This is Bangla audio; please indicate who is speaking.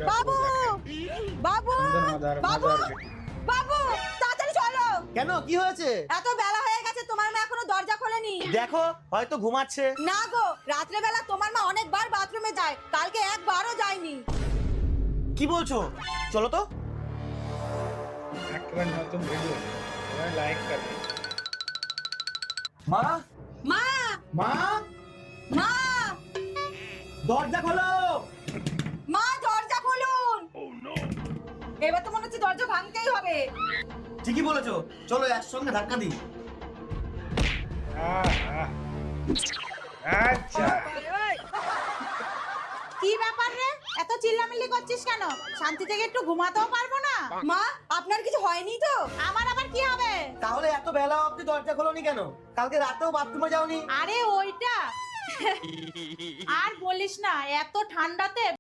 Speaker 1: বাবু বাবু বাবু বাবু তাড়াতাড়ি চলো।
Speaker 2: কেন, কি হয়েছে?
Speaker 1: এত বেলা হয়ে গেছে, তোমার মা এখনো দরজা খোলেনি।
Speaker 2: দেখো, হয়তো ঘুমাচ্ছে।
Speaker 1: না গো, রাত্রে বেলা তোমার মা অনেকবার বাথরুমে যায়, কালকে একবারও যায়নি।
Speaker 2: কি বলছো? চলো তো।
Speaker 3: একটা নতুন ভিডিও সবাই লাইক করবে।
Speaker 2: মা,
Speaker 1: মা
Speaker 2: মা,
Speaker 1: মা
Speaker 2: দরজা খোলো।
Speaker 1: মা দরজা খুলুন। এবার তো মনে হচ্ছে দরজা ভাঙতেই হবে।
Speaker 2: ঠিকই বলেছো, চলো একসঙ্গে ধাক্কা দিই।
Speaker 3: আচ্ছা,
Speaker 1: কি ব্যাপার রে, এত চিল্লামিল্লি করছিস কেন? শান্তি থেকে একটু ঘুমাতেও পারবো না? মা, আপনার কিছু হয়নি তো? আমার আবার কি হবে?
Speaker 2: তাহলে এত বেলা অবধি দরজা খোলোনি কেন? কালকে রাতেও বাথরুমে যাওনি?
Speaker 1: আরে ওইটা আর বলিস না, এত ঠান্ডাতে